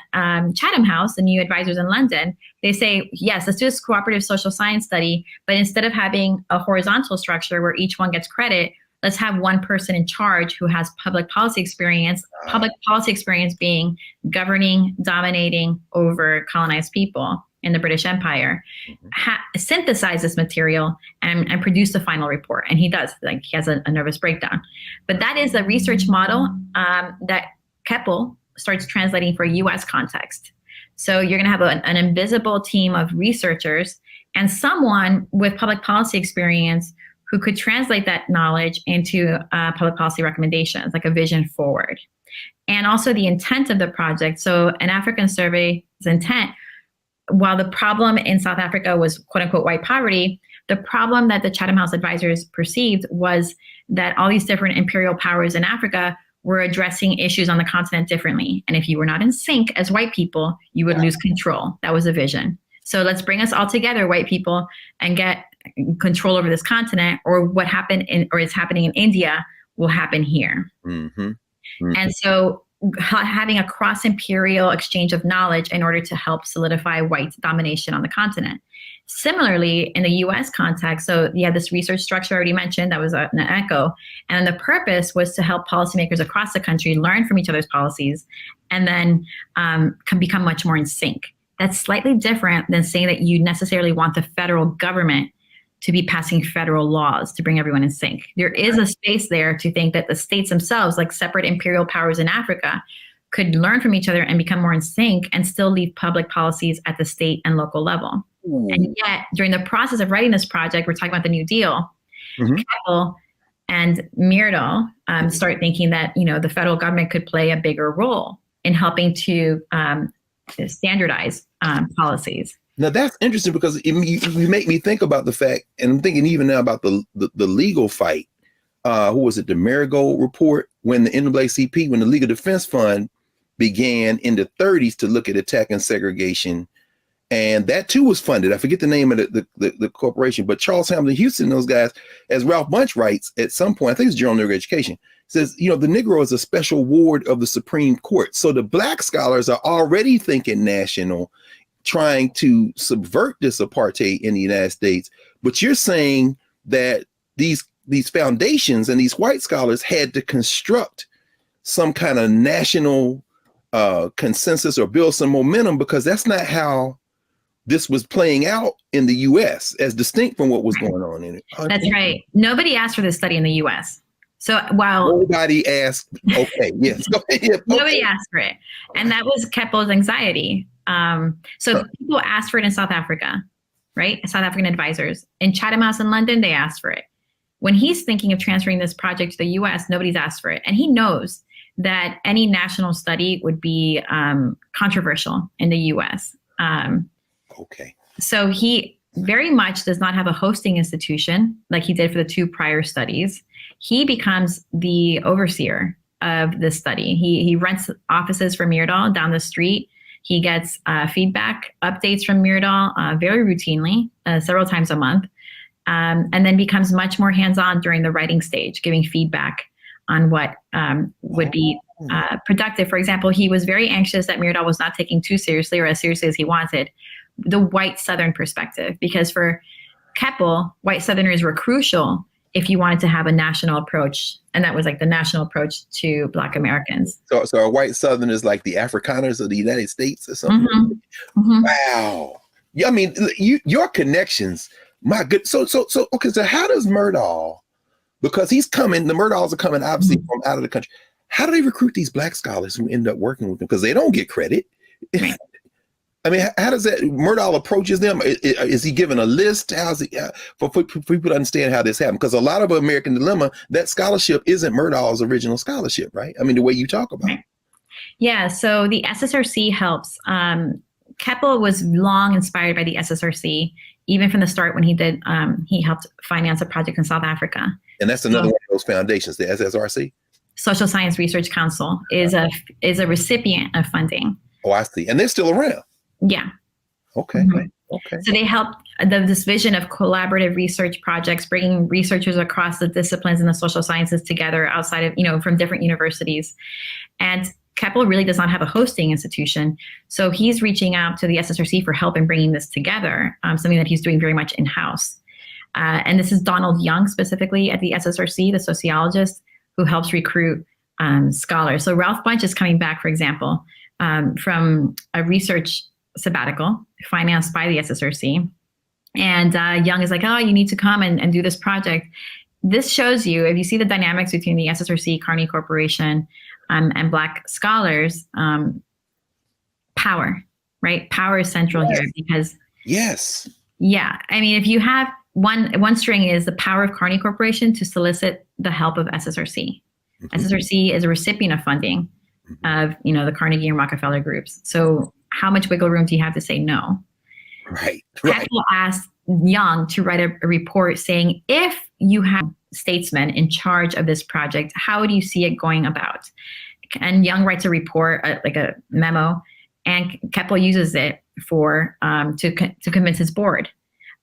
Chatham House, the new advisors in London, they say, yes, let's do this cooperative social science study, but instead of having a horizontal structure where each one gets credit, let's have one person in charge who has public policy experience, being governing, dominating over colonized people in the British Empire, synthesize this material and produce the final report. And he does, like he has a nervous breakdown. But that is a research model that Keppel starts translating for US context. So you're gonna have an invisible team of researchers and someone with public policy experience who could translate that knowledge into public policy recommendations, like a vision forward. And also the intent of the project. So an African survey's intent, while the problem in South Africa was quote unquote white poverty, the problem that the Chatham House advisors perceived was that all these different imperial powers in Africa were addressing issues on the continent differently. And if you were not in sync as white people, you would lose control. That was the vision. So let's bring us all together, white people, and get control over this continent, or what happened or is happening in India will happen here. And so having a cross-imperial exchange of knowledge in order to help solidify white domination on the continent. Similarly, in the US context, so you had this research structure I already mentioned that was an echo, and the purpose was to help policymakers across the country learn from each other's policies and then can become much more in sync. That's slightly different than saying that you necessarily want the federal government to be passing federal laws to bring everyone in sync. There is a space there to think that the states themselves, like separate imperial powers in Africa, could learn from each other and become more in sync and still leave public policies at the state and local level. And yet, during the process of writing this project, we're talking about the New Deal, Keppel and Myrdal start thinking that, you know, the federal government could play a bigger role in helping to standardize policies. Now that's interesting because you make me think about the fact, and I'm thinking even now about the legal fight. Who was it? The Marigold Report, when the NAACP, when the Legal Defense Fund began in the 30s to look at attacking segregation, and that too was funded. I forget the name of the corporation, but Charles Hamilton Houston, those guys, as Ralph Bunche writes at some point, I think it's Journal of Negro Education, says, you know, the Negro is a special ward of the Supreme Court. So the Black scholars are already thinking national, trying to subvert this apartheid in the United States. But you're saying that these foundations and these white scholars had to construct some kind of national consensus or build some momentum, because that's not how this was playing out in the U.S., as distinct from what was going on in it. That's right. Nobody asked for this study in the U.S. So while nobody asked, okay, yes, go ahead. Nobody asked for it, and that was Keppel's anxiety. So people asked for it in South Africa, right? South African advisors. In Chatham House in London, they asked for it. When he's thinking of transferring this project to the US, nobody's asked for it. And he knows that any national study would be controversial in the US. So he very much does not have a hosting institution like he did for the two prior studies. He becomes the overseer of this study. He rents offices for Myrdal down the street. He gets feedback, updates from Myrdal very routinely, several times a month, and then becomes much more hands-on during the writing stage, giving feedback on what would be productive. For example, he was very anxious that Myrdal was not taking too seriously, or as seriously as he wanted, the white Southern perspective, because for Keppel, white Southerners were crucial if you wanted to have a national approach. And that was like the national approach to Black Americans. So are white Southerners like the Afrikaners of the United States or something? Wow. Yeah, I mean, your connections, my good. So okay, so how does Myrdal, because the Myrdals are coming obviously from out of the country. How do they recruit these Black scholars who end up working with them? Because they don't get credit. I mean, how does that, Myrdal approaches them? Is he given a list? How's it, for people to understand how this happened? Because a lot of American Dilemma, that scholarship isn't Myrdal's original scholarship, right? I mean, the way you talk about it. Yeah, so the SSRC helps. Keppel was long inspired by the SSRC, even from the start when he helped finance a project in South Africa. And that's another one of those foundations, the SSRC? Social Science Research Council is a recipient of funding. Oh, I see. And they're still around. Yeah. Okay. Okay. So they help this vision of collaborative research projects, bringing researchers across the disciplines and the social sciences together outside of, from different universities. And Keppel really does not have a hosting institution. So he's reaching out to the SSRC for help in bringing this together, something that he's doing very much in-house. And this is Donald Young specifically at the SSRC, the sociologist who helps recruit scholars. So Ralph Bunche is coming back, for example, from a research sabbatical financed by the SSRC. And Young is like, oh, you need to come and do this project. This shows you, if you see the dynamics between the SSRC, Carnegie Corporation, and Black scholars, power, right? Power is central here because yeah. I mean, if you have one string is the power of Carnegie Corporation to solicit the help of SSRC. SSRC is a recipient of funding of, the Carnegie and Rockefeller groups. So how much wiggle room do you have to say no? Right. People asked Young to write a report saying, if you have statesmen in charge of this project, how do you see it going about? And Young writes a report, like a memo, and Keppel uses it for to convince his board.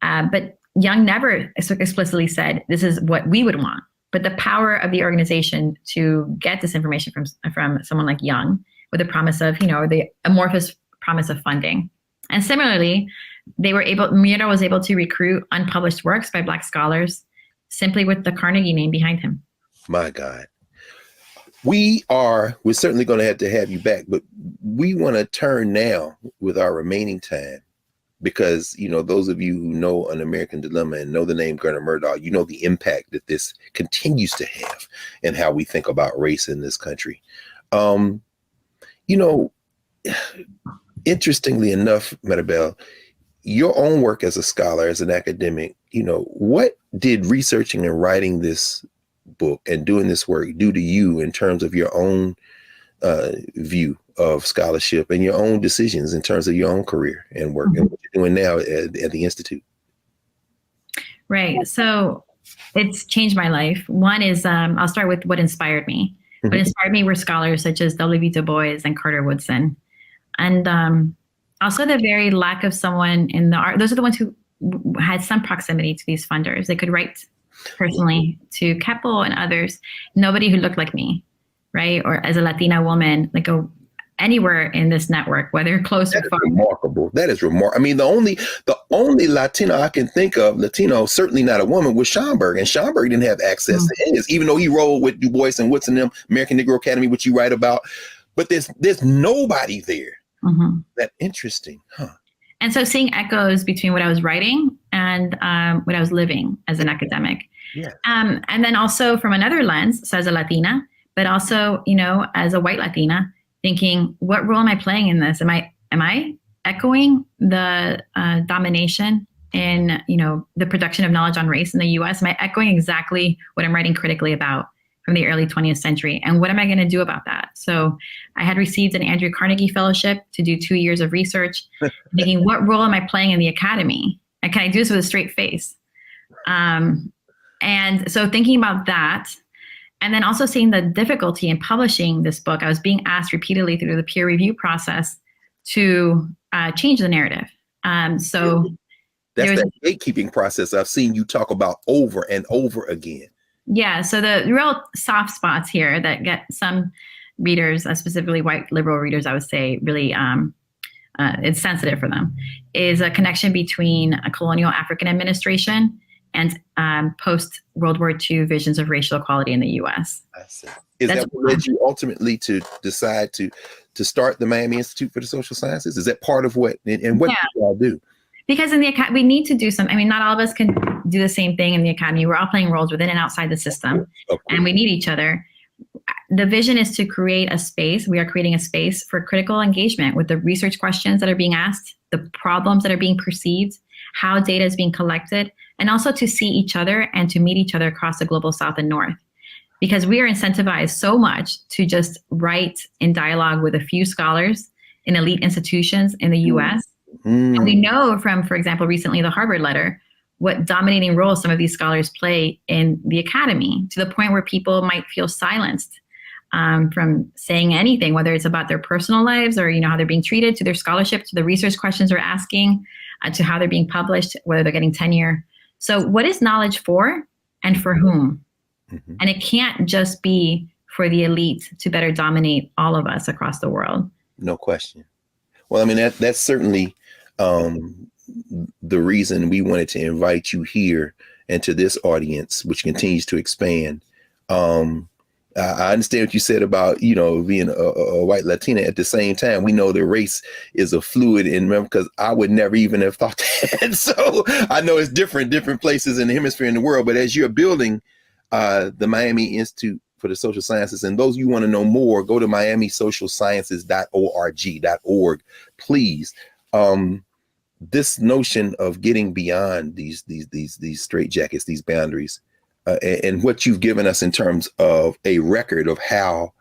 But Young never explicitly said, this is what we would want. But the power of the organization to get this information from someone like Young with the promise of, the amorphous promise of funding. And similarly, Murrow was able to recruit unpublished works by Black scholars simply with the Carnegie name behind him. My God. We're certainly going to have you back, but we want to turn now with our remaining time because, those of you who know An American Dilemma and know the name Gunnar Myrdal, you know the impact that this continues to have and how we think about race in this country. Interestingly enough, Maribel, your own work as a scholar, as an academic, what did researching and writing this book and doing this work do to you in terms of your own view of scholarship and your own decisions in terms of your own career and work and what you're doing now at the Institute? Right. So it's changed my life. One is, I'll start with what inspired me. What inspired me were scholars such as W.B. Du Bois and Carter Woodson. And also the very lack of someone in the art. Those are the ones who had some proximity to these funders. They could write personally to Keppel and others. Nobody who looked like me, right? Or as a Latina woman, like anywhere in this network, whether close or far. Remarkable. That is remarkable. I mean, the only Latino I can think of, certainly not a woman, was Schomburg. And Schomburg didn't have access to any of this, even though he rolled with Du Bois and Woodson, them, American Negro Academy, which you write about. But there's nobody there. That interesting, huh? And so seeing echoes between what I was writing and what I was living as an academic. Yeah. And then also from another lens, so as a Latina, but also, as a white Latina, thinking, what role am I playing in this? Am I echoing the domination in, the production of knowledge on race in the US? Am I echoing exactly what I'm writing critically about from the early 20th century? And what am I going to do about that? So I had received an Andrew Carnegie Fellowship to do 2 years of research, thinking, what role am I playing in the academy? And can I do this with a straight face? And so thinking about that, and then also seeing the difficulty in publishing this book, I was being asked repeatedly through the peer review process to change the narrative. So that's that gatekeeping process I've seen you talk about over and over again. Yeah. So the real soft spots here that get some readers, specifically white liberal readers, I would say, really it's sensitive for them, is a connection between a colonial African administration and post-World War II visions of racial equality in the U.S. I see. Is that what led you ultimately to decide to start the Miami Institute for the Social Sciences? Is that part of what, and what do you all do? Because in the academy, we need to do some, not all of us can do the same thing in the academy. We're all playing roles within and outside the system, and we need each other. The vision is to create a space. We are creating a space for critical engagement with the research questions that are being asked, the problems that are being perceived, how data is being collected, and also to see each other and to meet each other across the global South and North. Because we are incentivized so much to just write in dialogue with a few scholars in elite institutions in the US. And we know from, for example, recently the Harvard letter, what dominating role some of these scholars play in the academy, to the point where people might feel silenced from saying anything, whether it's about their personal lives or how they're being treated, to their scholarship, to the research questions they're asking, to how they're being published, whether they're getting tenure. So what is knowledge for and for whom? And it can't just be for the elite to better dominate all of us across the world. No question. Well, that's certainly the reason we wanted to invite you here and to this audience, which continues to expand. I understand what you said about, being a white Latina. At the same time, we know that race is a fluid, and because I would never even have thought that. So I know it's different places in the hemisphere in the world. But as you're building the Miami Institute for the Social Sciences, and those you want to know more, go to miamisocialsciences.org, please. This notion of getting beyond these straitjackets, these boundaries, and what you've given us in terms of a record of how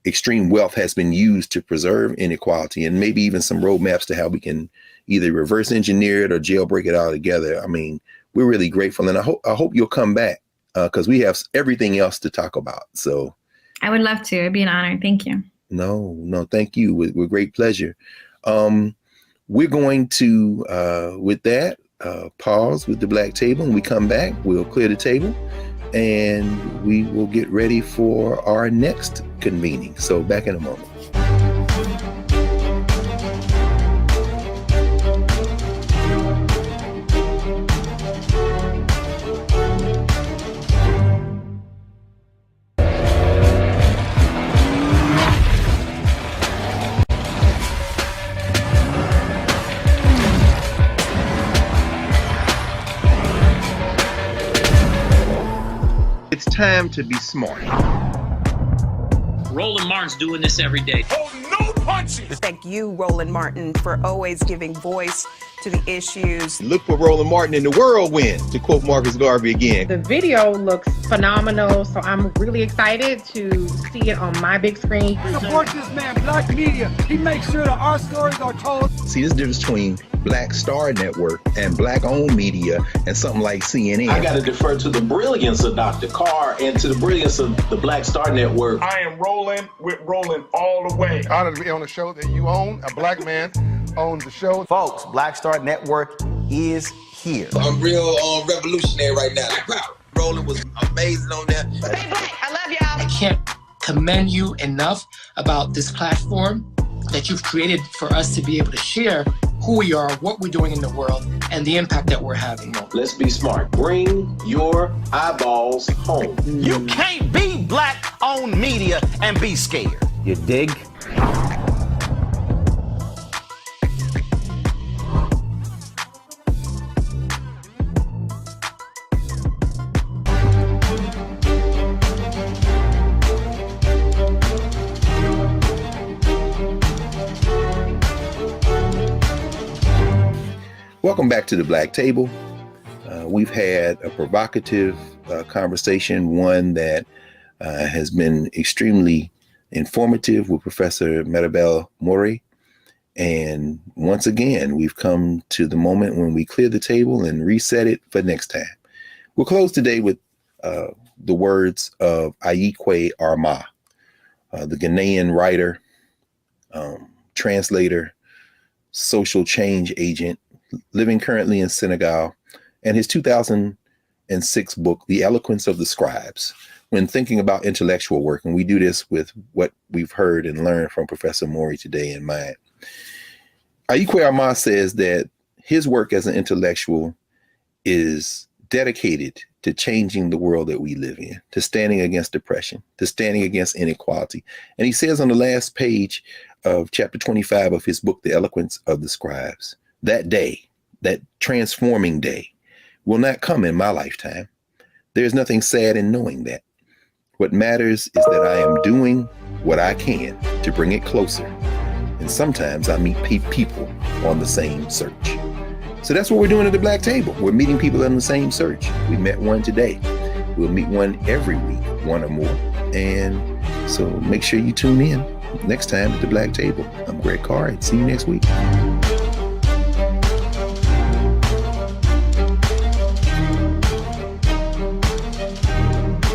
extreme wealth has been used to preserve inequality, and maybe even some roadmaps to how we can either reverse engineer it or jailbreak it all together. I mean, we're really grateful, and I hope you'll come back because we have everything else to talk about. So I would love to. It'd be an honor. Thank you. No, thank you. With great pleasure. We're going to, with that, pause with the Black Table. When we come back, we'll clear the table and we will get ready for our next convening. So back in a moment. It's time to be smart. Roland Martin's doing this every day. Oh, no punches! Thank you, Roland Martin, for always giving voice to the issues. Look for Roland Martin in the whirlwind, to quote Marcus Garvey again. The video looks phenomenal, so I'm really excited to see it on my big screen. Support this man, Black Media. He makes sure that our stories are told. See, this difference between Black Star Network and Black-owned media and something like CNN. I got to defer to the brilliance of Dr. Carr and to the brilliance of the Black Star Network. I am rolling with Roland all the way. Honored to be on a show that you own. A black man owns the show. Folks, Black Star Network is here. I'm real revolutionary right now. Roland was amazing on that. Stay black. I love y'all. I can't commend you enough about this platform that you've created for us to be able to share who we are, what we're doing in the world, and the impact that we're having. Let's be smart. Bring your eyeballs home. You can't be Black-owned media and be scared. You dig? Welcome back to the Black Table. We've had a provocative conversation, one that has been extremely informative with Professor Maribel Mori. And once again, we've come to the moment when we clear the table and reset it for next time. We'll close today with the words of Ayikwe Armah, the Ghanaian writer, translator, social change agent, living currently in Senegal, and his 2006 book, The Eloquence of the Scribes, when thinking about intellectual work. And we do this with what we've heard and learned from Professor Mori today in mind. Ayikwe Armah says that his work as an intellectual is dedicated to changing the world that we live in, to standing against depression, to standing against inequality. And he says on the last page of chapter 25 of his book, The Eloquence of the Scribes, that day, that transforming day, will not come in my lifetime. There's nothing sad in knowing that. What matters is that I am doing what I can to bring it closer. And sometimes I meet people on the same search. So that's what we're doing at the Black Table. We're meeting people on the same search. We met one today. We'll meet one every week, one or more. And so make sure you tune in next time at the Black Table. I'm Greg Carr, and see you next week.